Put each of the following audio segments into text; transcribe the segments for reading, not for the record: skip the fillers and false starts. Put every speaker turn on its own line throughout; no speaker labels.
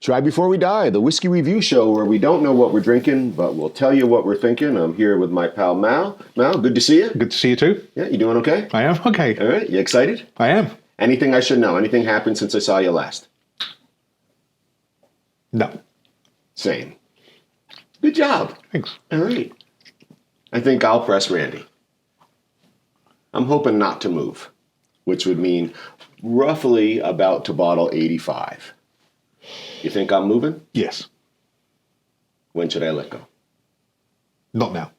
Try Before We Die, the whiskey review show where we don't know what we're drinking, but we'll tell you what we're thinking. I'm here with my pal Mal. Mal, good to see you.
Good to see you too.
Yeah, you doing okay?
I am okay.
All right, you excited?
I am.
Anything I should know? Anything happened since I saw you last?
No.
Same. Good job.
Thanks.
All right. I think I'll press Randy. I'm hoping not to move, which would mean roughly about to bottle 85. You think I'm moving?
Yes.
When should I let go?
Not now.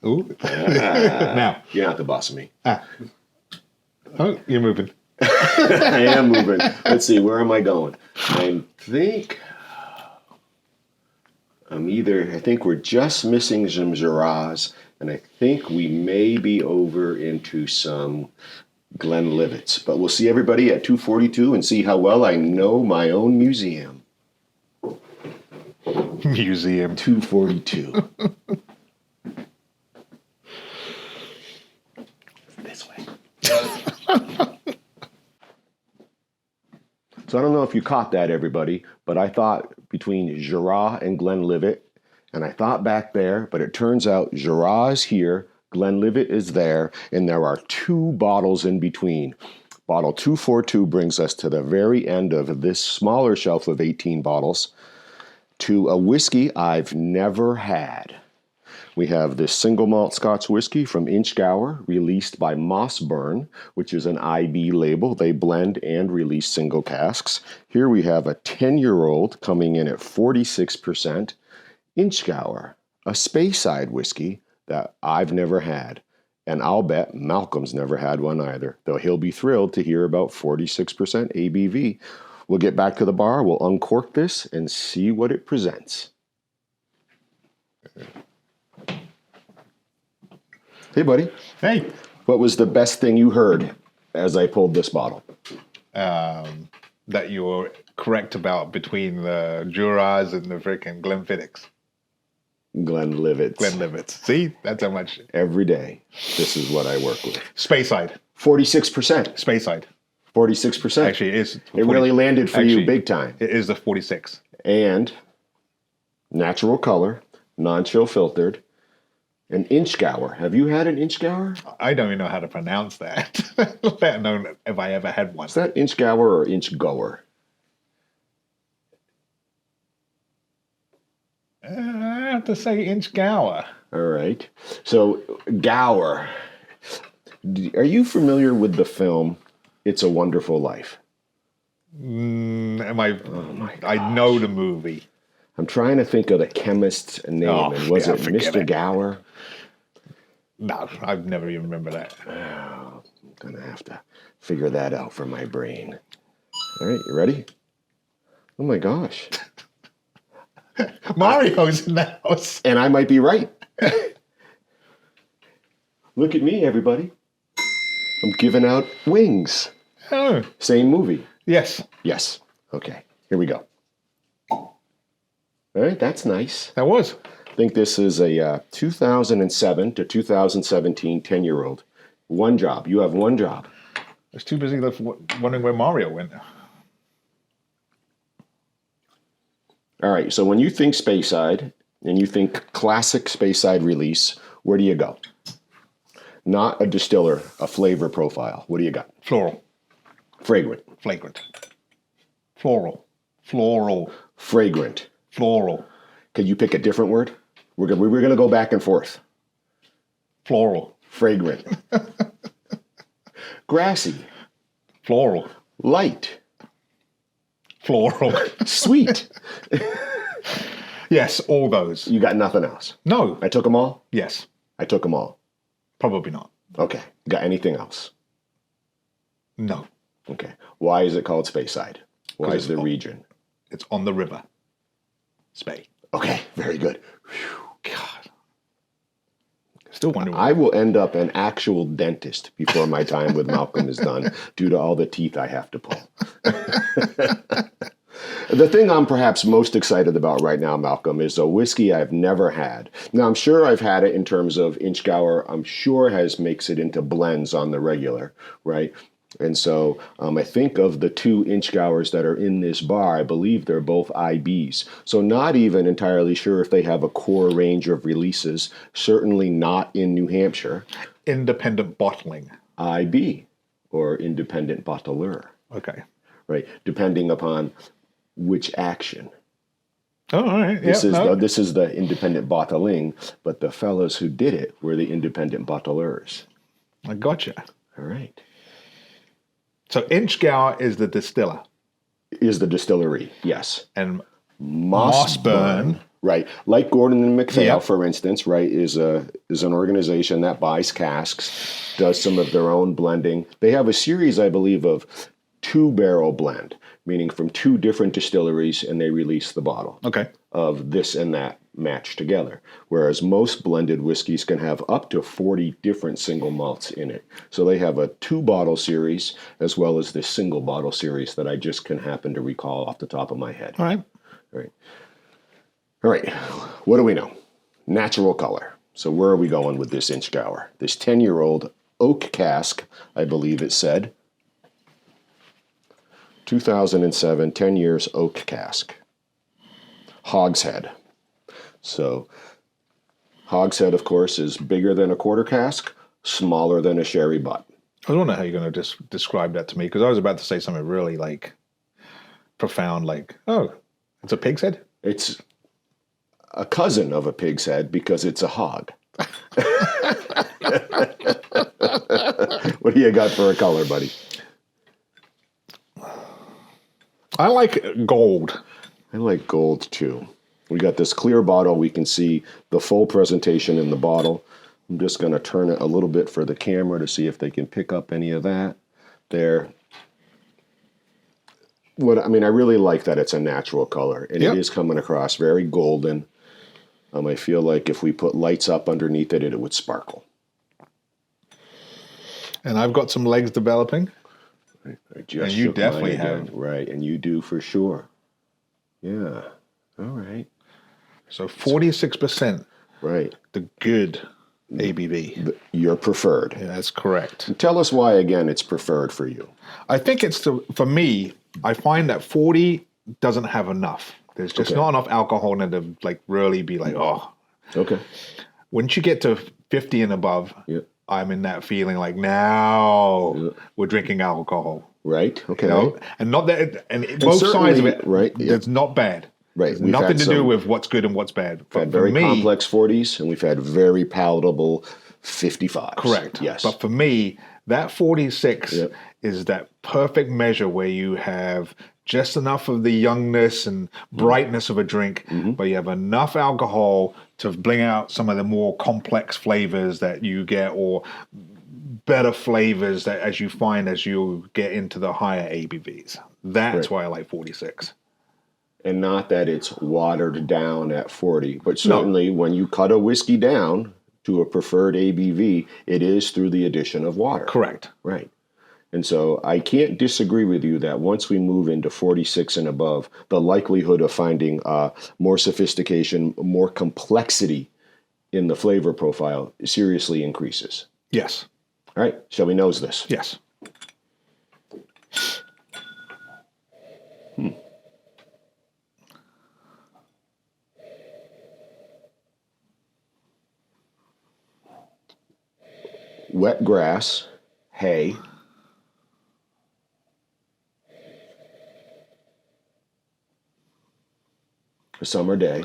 Ooh. Now.
You're not the boss of me.
Oh, you're moving.
I am moving. Let's see, where am I going? I think we're just missing some Shiraz, and I think we may be over into some Glenlivets. But we'll see everybody at 242 and see how well I know my own museum.
Museum.
242. This way. So I don't know if you caught that, everybody, but I thought between Shiraz and Glenlivet, and I thought back there, but it turns out Shiraz here, Glenlivet is there, and there are two bottles in between. Bottle 242 brings us to the very end of this smaller shelf of 18 bottles to a whiskey I've never had. We have this single malt Scotch whiskey from Inchgower, released by Mossburn, which is an IB label. They blend and release single casks. Here we have a 10-year-old coming in at 46%. Inchgower, a Speyside whiskey that I've never had. And I'll bet Malcolm's never had one either, though he'll be thrilled to hear about 46% ABV. We'll get back to the bar, we'll uncork this, and see what it presents. Hey, buddy.
Hey.
What was the best thing you heard as I pulled this bottle?
That you were correct about between the Shiraz and the freaking Glenfiddich.
Glenlivets.
See? That's how much.
Every day, this is what I work with.
Speyside.
46%.
Speyside.
46%.
Actually, it is.
It really landed for you big time.
It is the 46.
And natural color, non-chill filtered, an Inchgower. Have you had an Inchgower?
I don't even know how to pronounce that. Let alone if I ever had one.
Is that Inchgower or Inchgower?
I have to say Inchgower.
All right. So, Gower. Are you familiar with the film It's a Wonderful Life?
Am I? Oh my gosh. I know the movie.
I'm trying to think of the chemist's name. And was it Mr. Gower?
No, I've never even remember that.
Oh, I'm going to have to figure that out for my brain. All right, you ready? Oh my gosh.
Mario's in the house.
And I might be right. Look at me, everybody. I'm giving out wings.
Oh.
Same movie.
Yes.
Yes. Okay, here we go. All right, that's nice.
That was.
I think this is a 2007 to 2017 10-year-old. One job. You have one job.
I was too busy wondering where Mario went.
All right, so when you think Speyside and you think classic Speyside release, where do you go? Not a distiller, a flavor profile. What do you got?
Floral.
Fragrant.
Flagrant. Floral. Floral.
Fragrant.
Floral.
Could you pick a different word? We're gonna go back and forth.
Floral.
Fragrant. Grassy.
Floral.
Light.
Floral.
Sweet.
Yes, all those.
You got nothing else?
No.
I took them all?
Yes.
I took them all.
Probably not.
Okay. Got anything else?
No.
Okay. Why is it called Speyside? Why is the region?
It's on the river. Spey.
Okay, very good. Whew.
God. Still wondering.
I will end up an actual dentist before my time with Malcolm is done due to all the teeth I have to pull. The thing I'm perhaps most excited about right now, Malcolm, is a whiskey I've never had. Now, I'm sure I've had it in terms of Inchgower. I'm sure makes it into blends on the regular, right? And so I think of the two Inchgowers that are in this bar, I believe they're both IBs. So not even entirely sure if they have a core range of releases, certainly not in New Hampshire.
Independent bottling.
IB, or independent bottler,
Okay.
right? Depending upon which action.
Oh, all right.
This is the independent bottling, but the fellows who did it were the independent bottlers.
I gotcha.
All right.
So Inchgower is the distiller.
Is the distillery, yes.
And
Mossburn, right? Like Gordon and MacPhail,
Yep.
for instance, right, is an organization that buys casks, does some of their own blending. They have a series, I believe, of 2-barrel blend, meaning from 2 different distilleries, and they release the bottle
okay.
of this and that matched together. Whereas most blended whiskeys can have up to 40 different single malts in it. So they have a 2-bottle series as well as this single bottle series that I just can happen to recall off the top of my head.
All right.
All right. What do we know? Natural color. So where are we going with this Inchgower? This 10-year-old oak cask, I believe it said. 2007, 10 years oak cask. Hogshead. So hogshead, of course, is bigger than a quarter cask, smaller than a sherry butt.
I was wondering how you're going to describe that to me, because I was about to say something really like profound, like, oh, it's a pig's head?
It's a cousin of a pig's head because it's a hog. What do you got for a color, buddy?
I like gold.
I like gold too. We got this clear bottle. We can see the full presentation in the bottle. I'm just going to turn it a little bit for the camera to see if they can pick up any of that there. I really like that it's a natural color, and
Yep.
it is coming across very golden. I feel like if we put lights up underneath it, it would sparkle.
And I've got some legs developing.
I just
And you
shook
definitely
mine again.
have.
Right, and you do for sure. Yeah. All right.
So 46%,
Right.
the good ABV.
Your preferred.
Yeah, that's correct.
Tell us why, again, it's preferred for you.
I think for me, I find that 40 doesn't have enough. There's just
Okay.
not enough alcohol in it to like really be like, oh.
Okay.
Once you get to 50 and above,
Yeah.
I'm in that feeling like now we're drinking alcohol.
Right. Okay.
You know? And not that, and both sides of it,
right, yeah.
it's not bad.
Right.
It's
We've
nothing
had
to do
some-
with what's good and what's bad.
We've had very complex 40s, and we've had very palatable 55s.
Correct.
Yes.
But for me, that 46
Yep.
is that perfect measure where you have just enough of the youngness and brightness of a drink, but you have enough alcohol to bring out some of the more complex flavors that you get, or better flavors that as you find as you get into the higher ABVs. That's why I like 46.
And not that it's watered down at 40, but certainly when you cut a whiskey down to a preferred ABV, it is through the addition of water.
Correct.
Right. And so I can't disagree with you that once we move into 46 and above, the likelihood of finding more sophistication, more complexity in the flavor profile seriously increases.
Yes.
All right. Shall we nose this?
Yes.
Wet grass, hay, a summer day.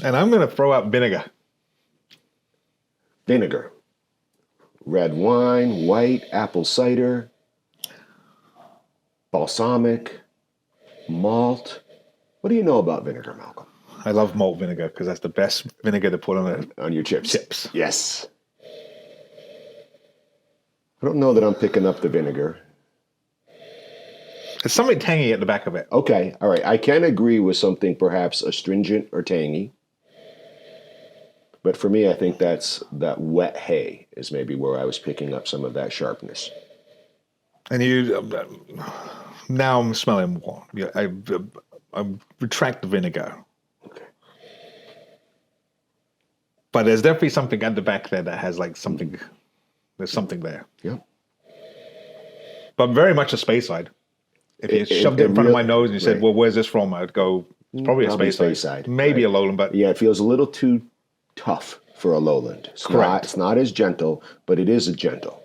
And I'm going to throw out vinegar.
Vinegar, red wine, white, apple cider, balsamic, malt. What do you know about vinegar, Malcolm?
I love malt vinegar because that's the best vinegar to put on it.
On your chips?
Chips.
Yes. I don't know that I'm picking up the vinegar.
There's something tangy at the back of it.
Okay, all right. I can agree with something perhaps astringent or tangy. But for me, I think that wet hay is maybe where I was picking up some of that sharpness.
And now I'm smelling more. Yeah, I retract the vinegar.
Okay.
But there's definitely something at the back there that has like something. There's something there.
Yeah.
But very much a Speyside. If you shoved it in front of my nose and you said, well, where's this from? I'd go, it's probably a Speyside. Maybe a lowland, but...
Yeah, it feels a little too tough for a lowland. It's not as gentle, but it is a gentle.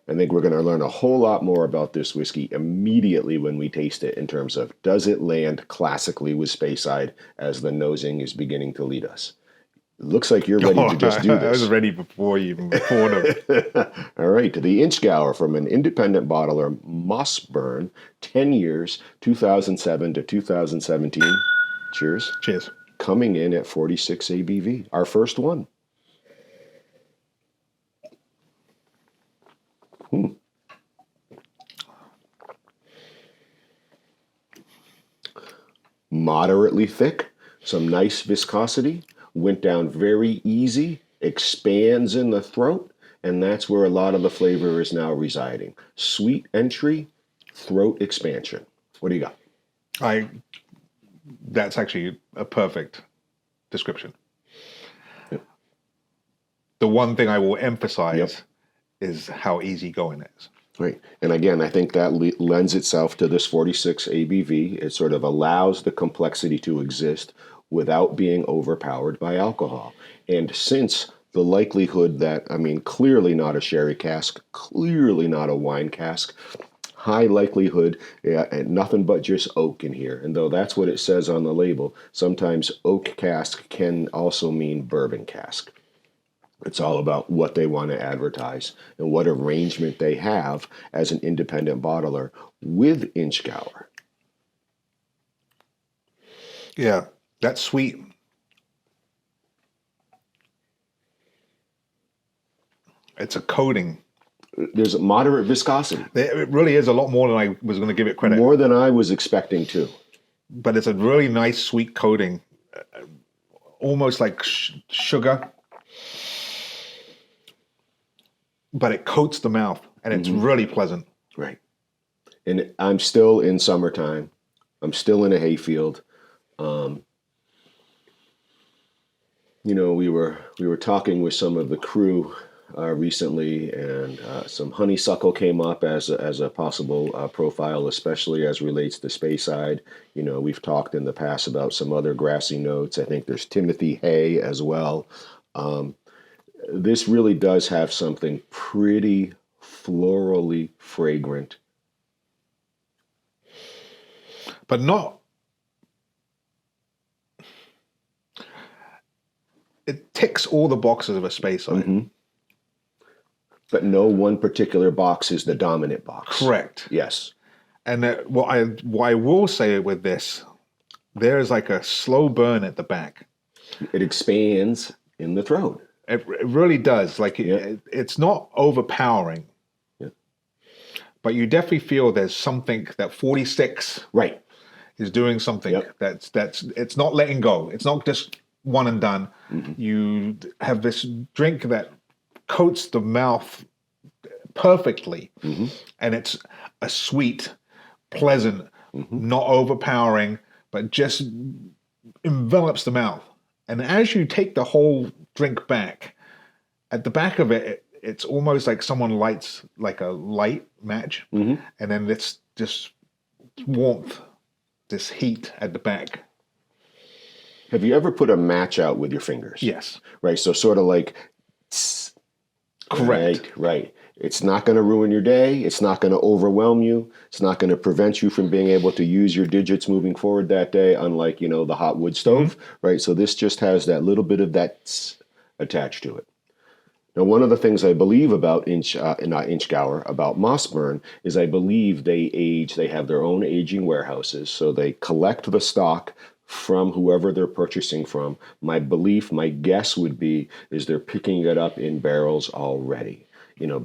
I think we're going to learn a whole lot more about this whiskey immediately when we taste it in terms of does it land classically with Speyside as the nosing is beginning to lead us. It looks like you're ready to just do this.
I was ready before you even poured them.
All right, to the Inchgower from an independent bottler, Mossburn, 10 years, 2007 to 2017. Cheers.
Cheers.
Coming in at 46 ABV, our first one. Moderately thick, some nice viscosity, went down very easy, expands in the throat, and that's where a lot of the flavor is now residing. Sweet entry, throat expansion. What do you got?
That's actually a perfect description. Yep. The one thing I will emphasize is how easygoing it is.
Right. And again, I think that lends itself to this 46 ABV. It sort of allows the complexity to exist without being overpowered by alcohol. And since the likelihood that, I mean, clearly not a sherry cask, clearly not a wine cask, high likelihood, and nothing but just oak in here. And though that's what it says on the label, sometimes oak cask can also mean bourbon cask. It's all about what they want to advertise and what arrangement they have as an independent bottler with Inchgower.
Yeah, that's sweet. It's a coating.
There's a moderate viscosity.
It really is a lot more than I was going to give it credit.
More than I was expecting too.
But it's a really nice sweet coating. Almost like sugar. But it coats the mouth, and it's really pleasant.
Right. And I'm still in summertime. I'm still in a hayfield. We were talking with some of the crew recently, and some honeysuckle came up as a possible profile, especially as relates to Speyside. We've talked in the past about some other grassy notes. I think there's Timothy hay as well. This really does have something pretty florally fragrant.
But not... It ticks all the boxes of a Speyside.
Mm-hmm. But no one particular box is the dominant box.
Correct.
Yes.
And what I will say with this, there's like a slow burn at the back.
It expands in the throat.
It really does. Like it's not overpowering, but you definitely feel there's something that 46 is doing something that's it's not letting go. It's not just one and done. Mm-hmm. You have this drink that coats the mouth perfectly, and it's a sweet, pleasant, not overpowering, but just envelops the mouth. And as you take the whole drink back, at the back of it, it's almost like someone lights like a light match, and then it's just warmth, this heat at the back.
Have you ever put a match out with your fingers?
Yes.
Right, so sort of like...
Correct.
Right. It's not going to ruin your day. It's not going to overwhelm you. It's not going to prevent you from being able to use your digits moving forward that day, unlike, the hot wood stove, right? So this just has that little bit of that attached to it. Now, one of the things I believe about Inchgower, about Mossburn, is I believe they have their own aging warehouses, so they collect the stock from whoever they're purchasing from. My belief, my guess would be, is they're picking it up in barrels already,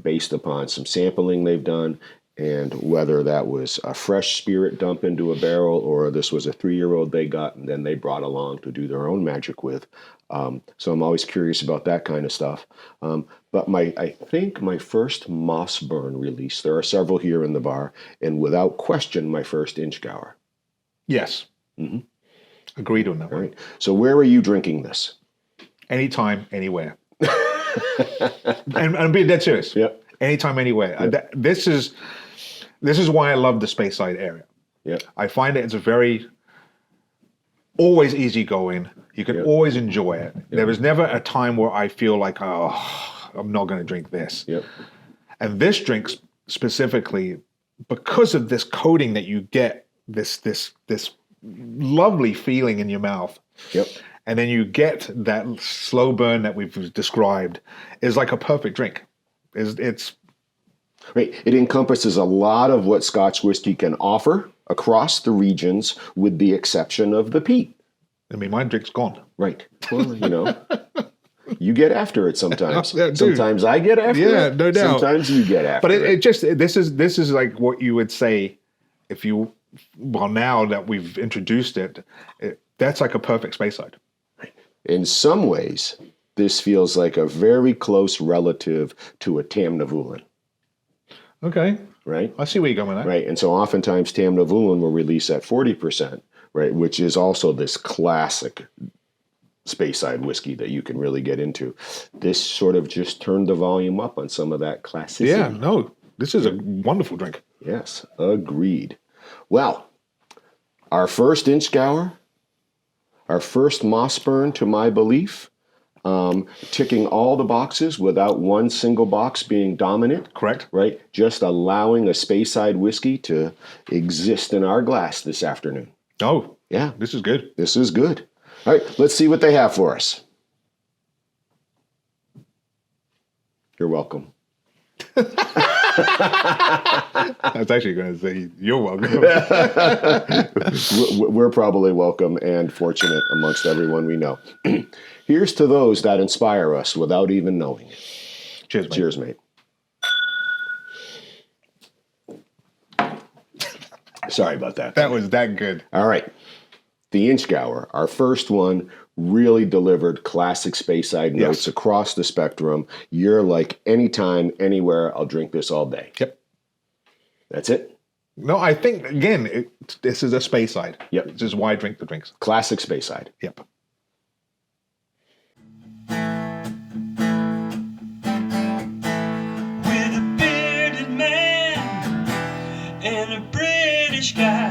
based upon some sampling they've done, and whether that was a fresh spirit dump into a barrel or this was a 3-year-old they got and then they brought along to do their own magic with. So I'm always curious about that kind of stuff. But I think my first Mossburn release, there are several here in the bar, and without question, my first Inchgower.
Yes. Agreed on that one.
Right. So where are you drinking this?
anytime, anywhere. and I'm being dead serious.
Yep.
Anytime, anywhere.
Yep.
This is why I love the Speyside area.
Yeah.
I find it's always easygoing. You can always enjoy it. There is never a time where I feel like, oh, I'm not going to drink this.
Yep.
And this drink specifically, because of this coating that you get, this lovely feeling in your mouth.
Yep.
And then you get that slow burn that we've described, is like a perfect drink. It's
right. It encompasses a lot of what Scotch whiskey can offer across the regions, with the exception of the peat.
I mean, my drink's gone.
Right. Well, you get after it sometimes.
Yeah, dude.
Sometimes I get after it.
Yeah, no doubt.
Sometimes you get after
But
it.
it just, this is like what you would say if you, well, now that we've introduced it, that's like a perfect Speyside.
In some ways, this feels like a very close relative to a Tamnavulin.
Okay.
Right?
I see where you're going with that.
Right. And so oftentimes Tamnavulin will release at 40%, right? Which is also this classic Speyside whiskey that you can really get into. This sort of just turned the volume up on some of that classicity.
Yeah, no, this is a wonderful drink.
Yes, agreed. Well, our first Inchgower, our first Mossburn, to my belief, ticking all the boxes without one single box being dominant.
Correct.
Right? Just allowing a Speyside whiskey to exist in our glass this afternoon.
Oh,
Yeah,
this is good.
this is good. All right, let's see what they have for us. You're welcome.
I was actually going to say, you're welcome.
We're probably welcome and fortunate amongst everyone we know. Here's to those that inspire us without even knowing it.
Cheers, mate.
Cheers, mate. Sorry about that.
That was that good.
All right. The Inchgower, our first one, really delivered classic Speyside notes across the spectrum. You're like, anytime, anywhere, I'll drink this all day.
Yep.
That's it.
No, I think, again, this is a Speyside.
Yep.
This is why I drink the drinks.
Classic Speyside.
Yep.
With a bearded man and a British guy.